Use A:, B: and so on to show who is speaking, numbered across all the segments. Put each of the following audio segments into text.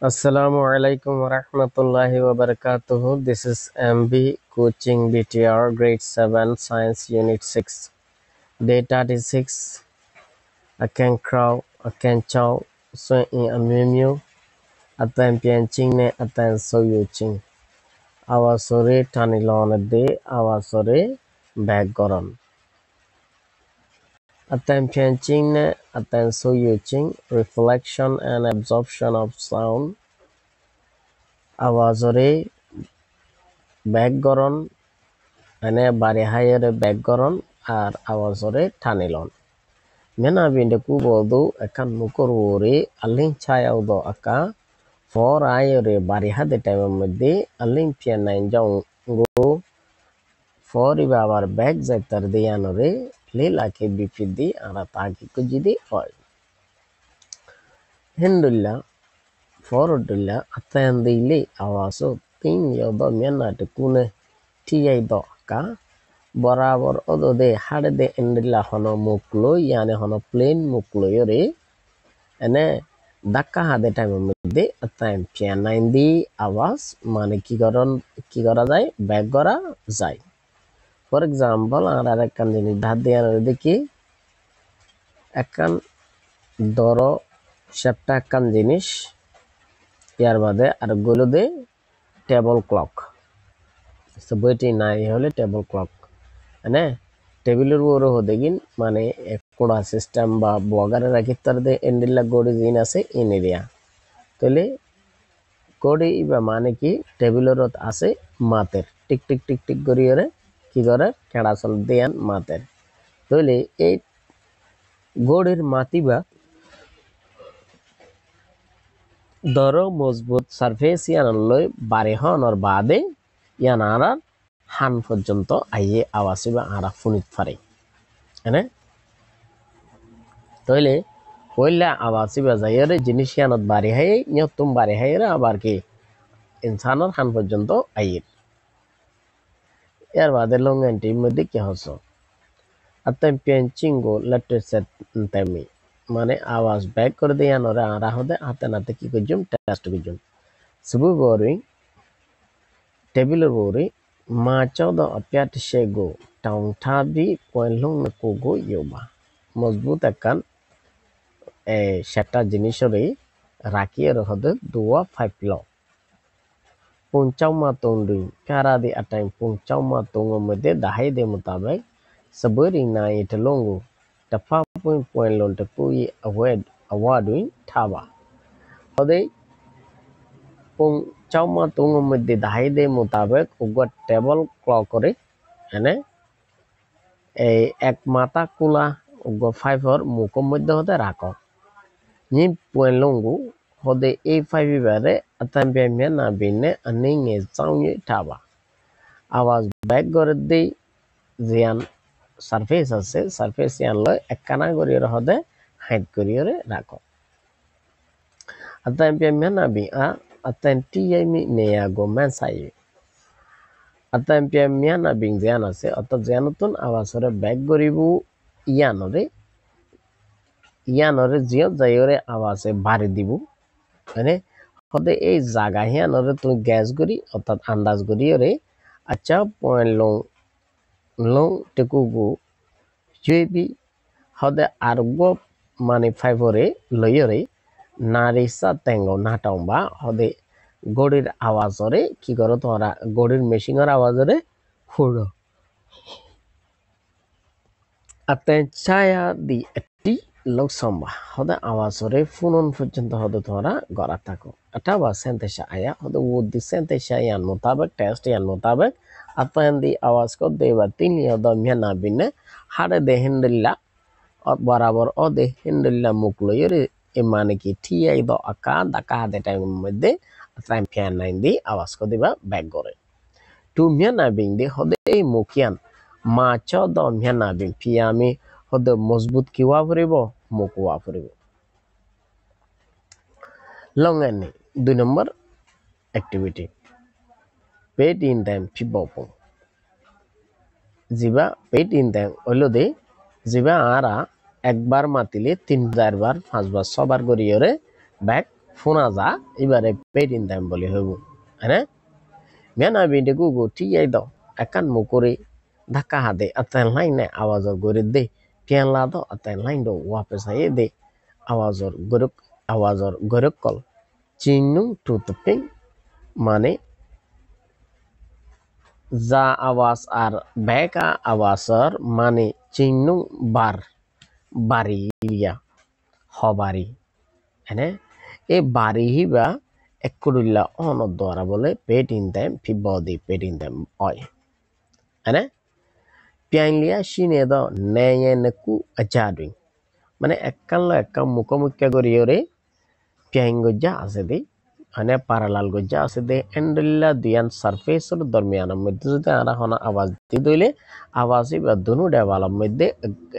A: Assalamu alaikum wa rahmatullahi wa barakatuhu. This is MB Coaching BTR Grade 7 Science Unit 6. Day 36. A can crow, a can chow, so in a mew, a tan pian ching ne, a tan so yu ching. Our sorry tanilon a day, our sorry bag goron. A tan pian ching ne, a tan so yu ching, reflection and absorption of sound. Our sorry bag goron. Ane bari hayere background ar awasore tanilon. Mena binde kubodu akan mukururi alin chaya udo aka for ayere bari hade time medde alin piana injong go for ibar back zetar diyanore lila ke bipidi ara taki kujidi oil. Hindulla fordulla atandili awaso tin yodo mena tekune tiyai do aka বরাবর ওদে হাড়ে দে এন্ডিলা হনো মুকলো ইয়ানে হনো plane মুকলো ইরে এনে ধাক্কা হাদে time মধ্যে time পিয়ানাইন দি আওয়াজ মানে কি করা যায় ব্যাক করা যায় ফর এক্সাম্পল আর একখান জিনিস ধার দিয়ে দেখি একখান ধরো সেপটা একখান জিনিস ইয়ার বাদে আর গুলো দে টেবল ক্লক বইটি নাই হলে টেবল ক্লক মানে টেবিলের উপরে হদেগিন মানে কোড়া সিস্টেম বা বগারে রাখি তার দে এন্ডিলা গড়ি জিন আছে ইন এরিয়া তাহলে গড়ি বা মানে কি টেবিলের আছে মাতের টিক টিক টিক টিক করিয়ে কি করে কেড়াচল দেয়ান মাতের তাহলে এই গড়ির মাতিবা ধরো মজবুত সারফেস ইয়ানলই বারে হনর বাদে ইয়ানারা হান পর্যন্ত আইয়ে আওয়াসিবা আরা ফুনিত পারে এনে তাহলে পয়লা আওয়াসিবা যাইরে জিনিস ইয়ানত বাড়ি হাই নিয়তুম বাড়ি হাইরে আবার কি ইনসানের হান পর্যন্ত আইয়ে এর বাদে লং এন্টির মধ্যে কি হচ্ছে আত্তাম পেঞ্চিঙ্গো লেটার সেট তেমি মানে আওয়াজ ব্যাক করে দিয়ে আনরে আরা হদে হাতে নাতে কি কইজুম টেস্ট কইজুম সুবু বরি টেবিলের বরি মা চাও দ অপ্যাট শেগো টাউন ঠাবি পয়লং নকোগো ইয়োবা মজবুত একখান সেটা জিনিসরে রাখিয়ে হদে দুয়া 5 ল পুংচাও মা তংডুই কারা দি আটাই পুংচাও মা তঙ্গ মধ্যে দাহাই দে মোতাবেক sabering na ite longo ta fa point lon ta pui awarding thaba ode pung chauma tung modde dahai de mutabek ugo table clock করে এনে এই এক মাথা কুলা উগো 5 or মুখের মধ্যে হতে রাখো নি point longo হদে এই 5 বারে আতাম্বে মেনা বিনে আনিঙে চাউনি thaba আওয়াজ ব্যাক করে দেই জিয়ান সারফেস আছে সারফেস ইয়ানলৈ একখানা করিয়ে হদে হাইট করিয়ে রাখো আতাম পে মেনা বি আতাম টিয়ামি নেয়া গো মেনসাই আতাম পে মেনা বিং জিয়ান আছে অত জিয়ানতুন আওয়াজরে ব্যাক করিবু ইয়ানরে জিয় যাইরে আওয়াজে বাড়ি দিবু মানে হদে এই জায়গা হিয়ানরে তুমি গ্যাস করি অর্থাৎ আন্দাজ করিয়ে আচ্ছা পয়েন্ট লং টেকুগু জুবি হদে আরগো মানে ফাইভরে লইরে নারিসা তেঙ্গো নাটাউবা হদে গড়ির আওয়াজরে কি করো তোমরা গড়ির মেশিনের আওয়াজরে ফুড়ো আতে ছায়া দি একটি লোকসম্বা হদে আওয়াজরে ফুনন পর্যন্ত হদে তোমরা গড়া থাকো অথবা সেন্তেশা আয়া হদে উদ্দি সেন্তেশা ইয়ান মোতাবেক টেস্ট ইয়ান মোতাবেক আতান দি আওয়াজ কো দেবা তিন হদে মেনা বিনে হাড়ে দে হিন্দিল্লা বরাবর অদে হিন্দিল্লা মুখ লইরে এ মানে কি ঠিয়াই দ আকা দাকা হাতে টাইমের মধ্যে টাইম ফ্যান নাইন দি আওয়াজ কো দিবা ব্যাক করে টু মেনা বিং দি হদে এই মুখিয়ান মা চ দ মেনা বিং পিয়ামি হদে মজবুত কিওয়া ফুরিব মুকুয়া ফুরিব লং এনে 2 নম্বর অ্যাক্টিভিটি পেট ইন টাইম ফিবপং জিবা পেট ইন টাইম হইলো দে জিবা আরা একবার মাতিলে 3 4 বার 5 বার 6 বার করিয়ে ব্যাক ফোনা যা এবারে পেটিন দাম বলি হইব হ্যাঁ মেনা বিন্দে গুগু টিয়াই দাও একান মুকুরি ধাক্কা হাতে আতেন লাইন নে আওয়াজর গরে দে পিয়ান লা দাও আতেন লাইন দো ওয়াপস আয়ে দে আওয়াজর গরক কল চিংনুং টু তপিং মানে যা আওয়াজ আর বেকা আওয়াজর মানে চিংনুং বাড়ি ইয়া হবারি হ্যাঁ এ বাড়ি হিবা এককুড়িল্লা অনর দ্বারা বলে পেটিন দেম ফিবদি পেটিন দেম হয় হ্যাঁ পিয়াইলিয়া সিনে দ নেয়ে নেকু আজাদুই মানে এককাল এককাল মুখোমুখি করিয়রে পিয়াইং গজ্জা আছে দে মানে পারালাল গজ্জা আছে দে এন্ডল্লা দুয়ান সারফেসর দরমিয়ানের মধ্যে যদি আরা হনা আওয়াজ দি দইলে আওয়াজই বা দুনু দেওয়ালের মধ্যে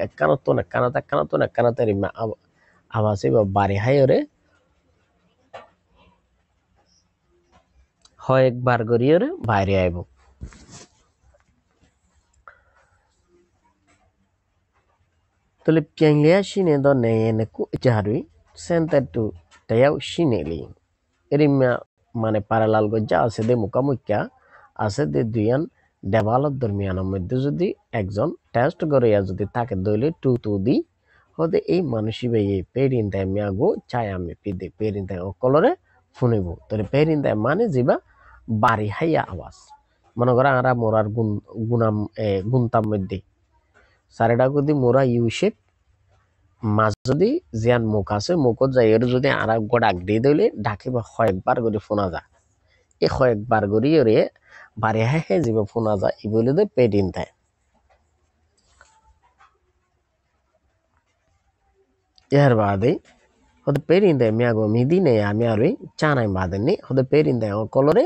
A: এককানতন রিমা আওয়াজই বা বাড়ি হাইরে হয় একবার করিয়রে বাইরে আইব Tuli pianglia shine do neyene ku jaharui center to tayau shineli. Erimya মানে parallel গজ্জা আছে দে মুখামুখা আছে দে দুইয়ান ডেভেলপ দরমিয়ানের মধ্যে যদি একজন টেস্ট করে যদি তাকে দইলে টু দি হতে এই মানুষই বেয়ে পেরিন দেয় মিয়াগো চাই আমি পিদে পেরিন দেয় অকলরে শুনিব তাহলে পেরিন দেয় মানে যিবা বাড়ি হাইয়া আওয়াজ মনে করা আরা মোরার গুনতাম মধ্যে সারেডা যদি মোরা ইউ শেপ মাছ যদি জিয়ান মুখ আছে মুখত যাই যদি আর ডাক দিয়ে দিলে ডাকিব কয়েকবার করে ফোনা যা এই কয়েকবার করে ওরে বাড়ি হাই যাব ফোনা যা ই বলে দে পেডিন দেয় এর বাদে হতে পেরিন দেয় মিয়াগো মিদি নেই আমি আর ওই চানাই বাদেননি হতে পেরিন দেয় কলরে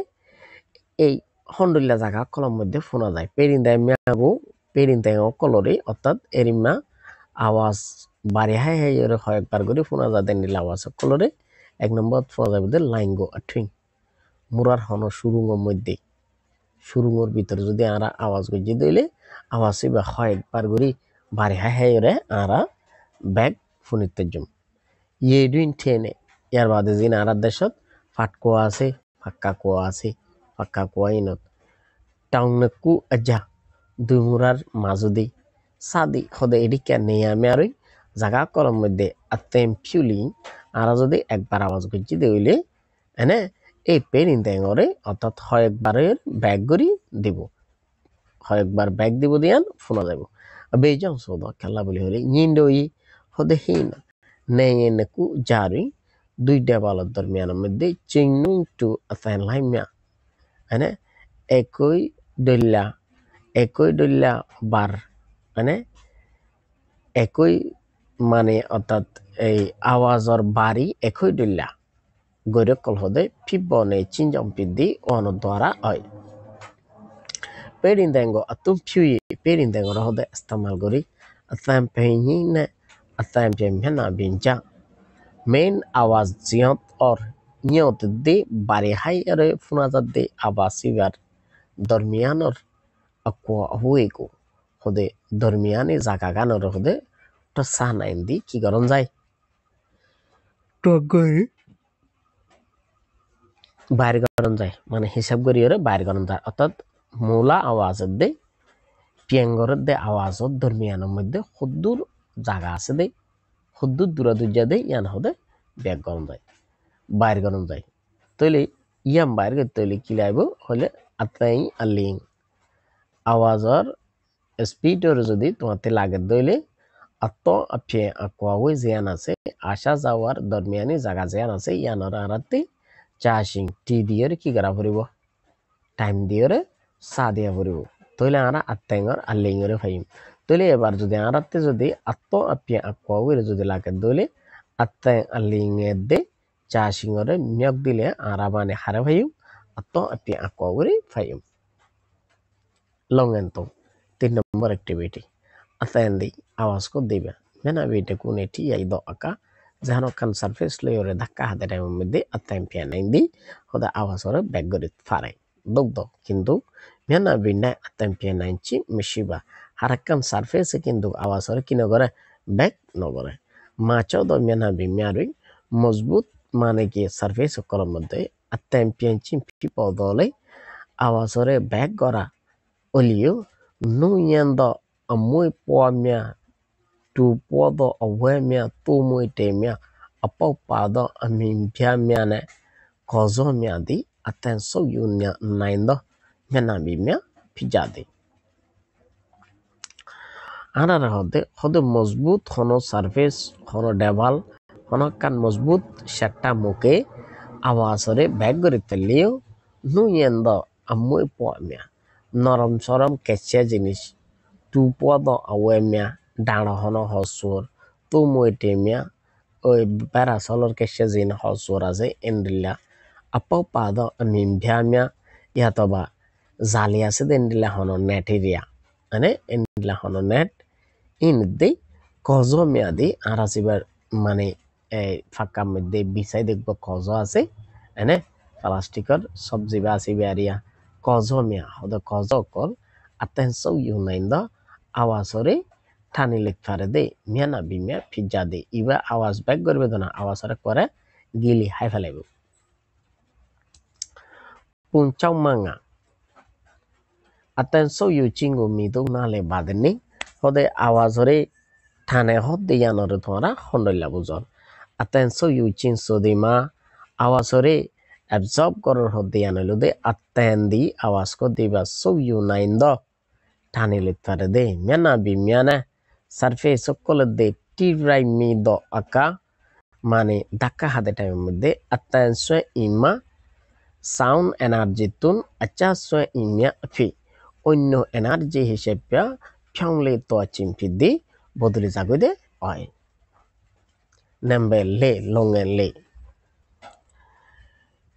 A: এই হন্ডুল্লা জায়গা কলম মধ্যে ফোনা যায় পেরিন দেয় মিয়াগো পেরিন দেয় কলরে অর্থাৎ এরিমা আওয়াজ বাড়ি হাই হাই ওরে কয়েকবার করে ফোনা যা দেন নিলে আওয়াজ কলরে এক নম্বর ফোনা যাবে লাইনগো আঠুই মুরার হন সুরুঙের মধ্যে সুরুঙের ভিতরে যদি আরা আওয়াজ গজি দিলে আওয়াজ বা কয়েকবার করে বাড়ি হাই হাই ওরে আরা ব্যাগ ফোনিতে জম ইয়ে দুইন ঠেনে ইয়ার বাদে যিন আর দেশত ফাটকোয়া আছে ফাক্কা কোয়া ইনত টাউনকু আজা দুমুরার মাজুদি সাদি হদে এদিকে নেই আমি আর জাগা কলম মধ্যে আত্মেম ফিউলি আর যদি একবার আওয়াজ গজি দিলে এনে এই পেরিন দেঙরে অর্থাৎ কয়েকবারের ব্যাগ করি দিব কয়েকবার ব্যাগ দিব দিয়ান ফোনা যাব বেজাং সদ খেলা বলি হলে নিন্ডই হদে হিন নেয়ে নেকু জারি দুই দেওয়ালের দরমিয়ানের মধ্যে চিংনুং টু আসাইন লাইমিয়া মানে একই দল্লা বার মানে একই মানে অর্থাৎ এই আওয়াজর বাড়ি একই দল্লা গৈরকল হদে ফিবনে চিনজম পিদ্দি অন দ্বারা হয় পেরিন্দেঙ্গো আতুম ফিউই পেরিন্দেঙ্গো হদে ইস্তেমাল করি আসাম পেইনি নে আসাম জেমহেনা বিনজা মেন আওয়াজ জিয়ত और নিয়ত দে বারে হাই আরে ফুনাজাত দে আবাসিবার দরমিয়ানর আকwa হুয়েগো হদে দরমিয়ানে জাগা গানর হদে তো সানাইন দি কি করন যায় টগই বাইরে করন যায় মানে হিসাব করি ওরে বাইরে করন যায় অর্থাৎ মূলা আওয়াজের দে পিয়াঙ্গরের দে আওয়াজত দরমিয়ানের মধ্যে হুদ্দুর জাগা আছে দে হুদ্দুর দূরা দে ইয়ান হদে ব্যাগ করন যায় বাইরে করন যায় তৈলে ইয়াম বাইরে তৈলে কি লাইব হলে আতাই আলিং আওয়াজর স্পিডর যদি তোমাতে লাগে দইলে আত্ম আপে আকওয়াওই জিয়ান আছে আশা যাওয়ার দরমিয়ানি জায়গা জিয়ান আছে ইয়ানর আরাতে চাশিং টি দিয়ের কি করা পড়িব টাইম দিয়ের সা দিয়া পড়িব তইলে আরা আত্তাইঙর আলিঙরে ফাইম তইলে এবার যদি আরাতে যদি আত্ম আপে আকওয়াওই যদি লাগে দইলে আত্তাই আলিঙে দে চাশিঙরে মিয়ক দিলে আরা মানে হারে ফাইম আত্ম আপে আকওয়াওই ফাইম লংেন্তো 3 নম্বর एक्टिविटी अतंदी आवाज को देबे मेना बेटे को नेटी याई दो अका जहानो kan surface layer धक्का हाते टाइम मध्ये अतंम पिया नाइंदी होदा आवाज और बैक गरे फारे दो किंतु मेना बिना अतंम पिया नाइंची मिशिबा हरकन surface किंतु आवाज और किनो गरे बैक न गरे माचो दो मेना बि म्यारी मजबूत মানে কি সার্ভিস করার মধ্যে চ্যাম্পিয়নশিপ পদলে আওয়াজরে ব্যাক করা olio nu yendo amui poamia tu podo awemia tu mui temia apau pado amimpia miane kozo miadi aten so yunya naindo mena bimia pijadi anara hode মজবুত hono service hono deval hono kan মজবুত shatta muke awasore bag gori telio nu yendo amui poamia নরম সরম কেঁচা জিনিস two পদ আওয়েমিয়া ডাঁড় হন হসুর তু মইটেমিয়া ওই বেড়া সলর কেঁচা জিন হসুর আছে এন্ডিল্লা আপা পাদ নিমভিয়ামিয়া ইয়াতবা জালি আছে এন্ডিল্লা হন নেটেরিয়া মানে এন্ডিল্লা হন নেট ইন দে কজমিয়া দি আর আসিবার মানে ফাঁকা মধ্যে বিছাই দেখব কজ আছে এনে প্লাস্টিকর সবজি বা আসিবে area kozomia hodo kozokol atenso yunaindo awasore thani likfare de miana bimia pizza de iba awas back করবে না awasore করে গিলি high ফেলাইব punchau manga atenso yuchingo mido nale badeni hode awasore thane hodde yanore thora hondilla buzon atenso yuchin sodima awasore absorb করার হতে আনলুদে আত্তেন্দি আওয়াজ কো দিবা so ইউনাইন্দ টানি লিতারে দে মেনা বিমিয়ানা surface সকল দে টিরাই মি দ আকা মানে ধাক্কা হাতে টাইমের মধ্যে আত্তেন্স ইমা সাউন্ড এনার্জি তুন আচাস ইমিয়া ফি অন্য এনার্জি হিসেবে ফ্যাংলে তো চিমফি দি বদলে যাগো দে হয় নাম্বার লে লঙ্গেন লে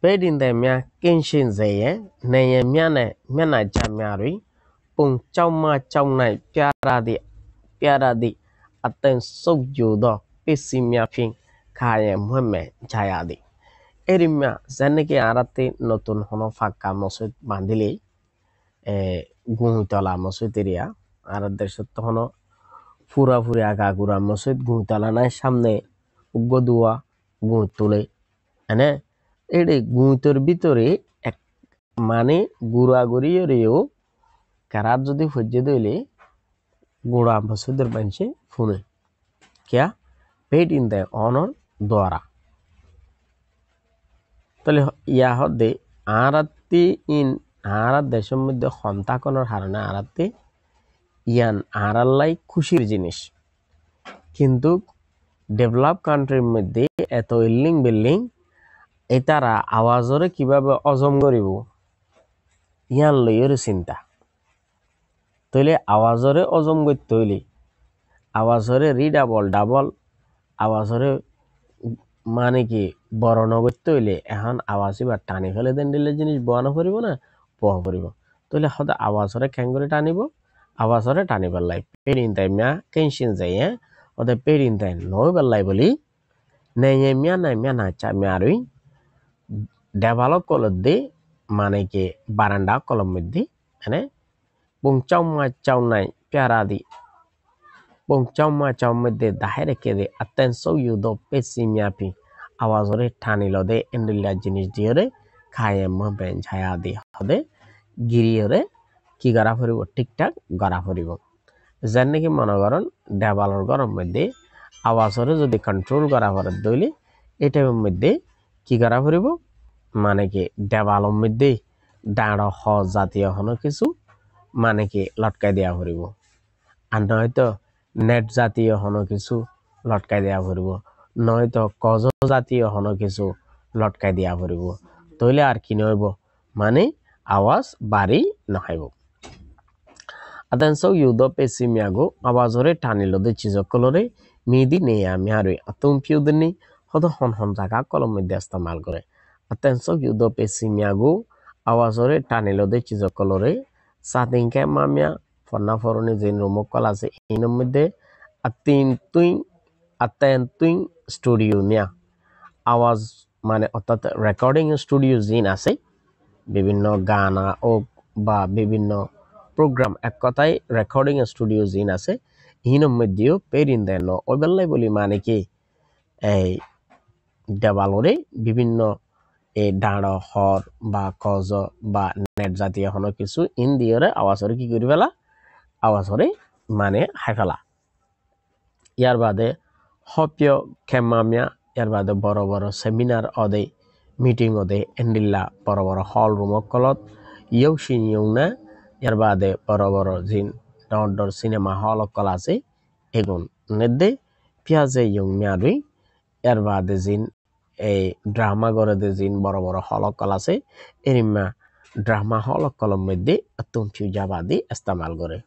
A: Bedin the mia kinshin zaye, naye miane, mena jamiari, pung chow ma chow nai, piaradi, aten suk judo, pisimia ping, kaya mueme, jayadi. Erimia, zeneki arati notun hono faka mosut bandili, guhutala mosutiria, arader sotto hono, fura agagura mosut guhutala nai samne, ugodua, guhutule, ane, এড়ে গুঁতোর ভিতরে এক মানে গুড়াগুড়িও কারাত যদি ফজ্জে দইলে গুড়া বসুদের বানছে ফুনে কিয়া পেট in the অনর দ্বারা তাহলে ইয়া হদে আরাত্তি ইন আরাত দেশের মধ্যে সন্তাকনের হারণে আরাত্তি ইয়ান আরাল্লাই খুশির জিনিস কিন্তু ডেভেলপ কান্ট্রির মধ্যে এত বিল্ডিং এটারা আওয়াজরে কিভাবে অজম করিব ইয়ান লইয়ের চিন্তা তইলে আওয়াজরে অজম করতে হইলে আওয়াজরে ডাবল আওয়াজরে মানে কি বর্ণ করতে হইলে এখন আওয়াজ এবার টানি ফেলে দেন দিলে জিনিস বয়ানো করিব না বহ করিব তইলে সদা আওয়াজরে খ্যাং করে টানিব আওয়াজরে টানি পেলাই পেরিন তাই মিয়া কেনশিন যাই ওদের পেরিন তাই নয় পেলাই বলি নেয়ে মিয়া না চা মিয়ারই ডেভেলপ কলর দে মানে কি বারান্দা কলম মধ্যে মানে বংচাও মা চাও নাই প্যারা দি বংচাও মা চাও মধ্যে দাহে রেখে দে আতেন্সো ইউদো পেসিমিয়াপি আওয়াজরে ঠানিল দে এন্ডিলা জিনিস দিয়ে রে খায়ে মবেন ছায়া দি হদে গিরিয়রে কি গড়া ফুরিব ঠিকঠাক গড়া ফুরিব যেন নাকি মনে করেন ডেভেলর গরম মধ্যে আওয়াজরে যদি কন্ট্রোল করা করে দইলে এটার মধ্যে কি গড়া ফুরিব মানে কি দেওয়ালের মধ্যে ডাঁড় হ জাতীয় হন কিছু মানে কি লটকাই দেওয়া ফুরিব আর নয়তো নেট জাতীয় হন কিছু লটকাই দেওয়া ফুরিব নয়তো কজ জাতীয় হন কিছু লটকাই দেওয়া ফুরিব তইলে আর কি নইব মানে আওয়াজ বাড়ি নহাইব আদানসো ইউদো পেসিমিয়াগো আওয়াজরে টানিলো দে চিজকলরে মিদি নেয়া মিয়ারে আতুম পিউদনি হদ হন জায়গা কলম মধ্যে ইস্তেমাল করে atenso yudo pesimiago awazore tanilo de chizokolore satinke mamia fonna foroni jin rumokol ase inom mide aten tuing studio nia আওয়াজ মানে অর্থাৎ রেকর্ডিং স্টুডিও জিন আছে বিভিন্ন গানা ও বা বিভিন্ন প্রোগ্রাম এক কথায় রেকর্ডিং স্টুডিও জিন আছে ইহিনের মধ্যেও পেরিন দেন ওই বেলায় বলি মানে কি এই দেৱালৰে বিভিন্ন এই ডাঁড় হর বা কজ বা নেট জাতীয় হন কিছু ইন দিয়রে আওয়াজরে কি করি পেলা আওয়াজরে মানে হাই ফেলা ইয়ার বাদে হপিয় খেমামিয়া ইয়ার বাদে বড় বড় সেমিনার অদে মিটিং অদে এন্ডিল্লা বড় বড় হল রুম কলত ইয়ৌসিন ইয়ৌনা ইয়ার বাদে বড় বড় জিন ডর সিনেমা হল কল আছে এগুন নেদে পিয়াজে ইয়ং মিয়াদুই ইয়ার বাদে জিন এই ড্রামা গড়ে জিন বড় বড় হল কল আছে এরিমা ড্রামা হল কলম মধ্যে তুম ফিউজাবাদি ইস্তেমাল করে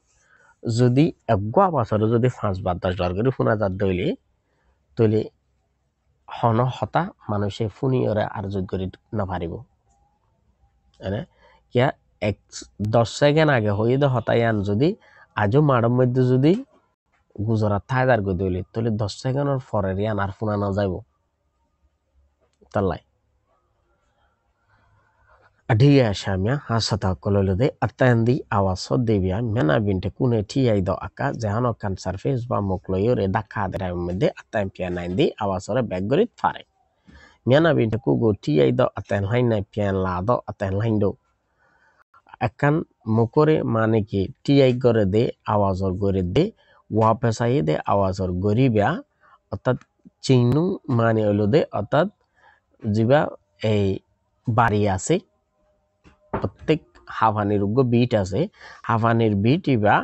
A: যদি একগোয়া বছরে যদি 5 বার 10 বার করে শোনা যাত দইলে তইলে হন হতা মানুষে ফুনিয়রে আর যোগ করে নাপারিব এনে কিয়া 10 সেকেন্ড আগে হয়ে দে হতায়ান যদি আজও মাড়ের মধ্যে যদি গুজরাট থাইদার গই দইলে তইলে 10 সেকেন্ডের পরে রিয়ান আর শোনা না যাইব তাল্লাই Adiya shamya hasata kololode atandi awaso devia mena binte kune tiyai do aka jehano kan surface ba mokloyore dakha dera mede atampia 9 awasore baggorit fare mena binte kugo tiyai do atan laina pian la do atan laindo akan mokore মানে কি tiyai gore de awazor gore de wapesai de awazor goribia অর্থাৎ চিহ্ন মানে হলো দে অর্থাৎ জিবা এই বাড়ি আছে প্রত্যেক হাফানির বিট আছে হাফানির বিট ইবা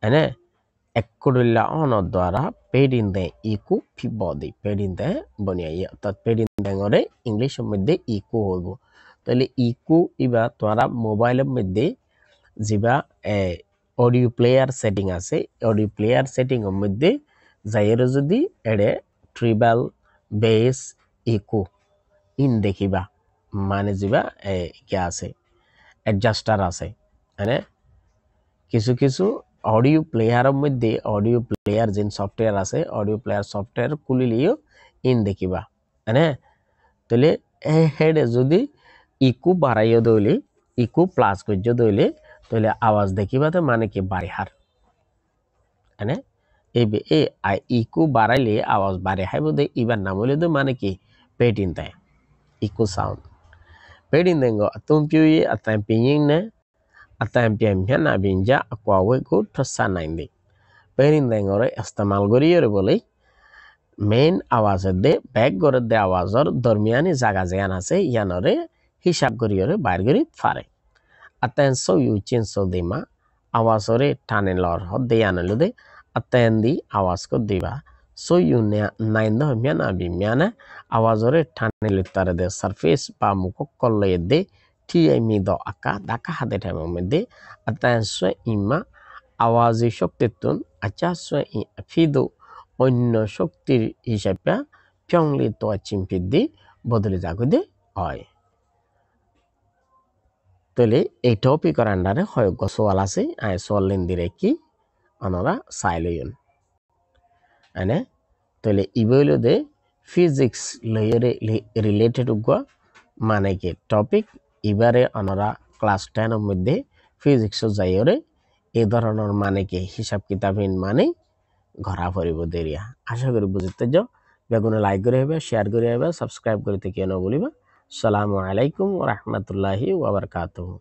A: এনে এককুড়িল্লা অনর দ্বারা পেডিন দে ইকু ফিবদি পেডিন দে বনিয়াই অর্থাৎ পেডিন দেঙরে ইংলিশের মধ্যে ইকু হইব তাহলে ইকু ইবা তোরা মোবাইলের মধ্যে জিবা অডিও প্লেয়ার সেটিং আছে অডিও প্লেয়ার সেটিং এর মধ্যে যাইয়ের যদি এড়ে ট্রিবল বেস ইকু ইন দেখিবা মানে জিবা কি আছে অ্যাডজাস্টার আছে মানে কিছু কিছু অডিও প্লেয়ারের মধ্যে অডিও প্লেয়ার যেন সফটওয়্যার আছে অডিও প্লেয়ার সফটওয়্যার খুলিলেও ইন দেখিবা মানে তাহলে হেডে যদি ইকু বাড়াইও দইলে ইকু প্লাস করছো দইলে তাহলে আওয়াজ দেখিবাতে মানে কি বাড়িহার মানে এই ইকু বাড়াইলে আওয়াজ বাড়ে হাইব দে ইবার নাম হইলে তো মানে কি পেটিন দেয় ইকু সাউন্ড পেটিন দেঙ্গো তুম পিউই আতাম পিয়িং ne atam pian pian na binja akwa we ko thasa nainde perin dengore istemal goriyore bole main awaz de back gore de awazor dormiani jaga jagan ase yanore hisab goriyore bair gori fare aten so yu chin so dema awazore tanelor hodde yanolude aten di awaz ko diba so yu ne naindo miana bi miana awazore tanelitare de surface ba mukokolle de tiyai mi do aka daka hade time mede atan swe imma awazi শক্তিতুন Acha swe fido অন্য শক্তির হিসাবে pyongli to chimpidi বদলে যাগুদে হয় তলে এই টপিকের আন্ডারে হয় গোসওয়াল আছে আই সলিন দিরে কি অনরা সাইলয়ন আনে তলে ইবইলো দে ফিজিক্স লয়রে রিলেটেড উগা মানে কি টপিক এবারে অনরা ক্লাস 10 এর মধ্যে ফিজিক্স যাইরে এই ধরনের মানে কি হিসাব কিতাবিন মানে ঘরা পড়িব দেরিয়া আশা করি বুঝতে যাও বেগুনে লাইক করে হবে শেয়ার করে হবে সাবস্ক্রাইব করতে কেন বলিবা আসসালামু আলাইকুম ওয়া রাহমাতুল্লাহি ওয়া বারাকাতুহু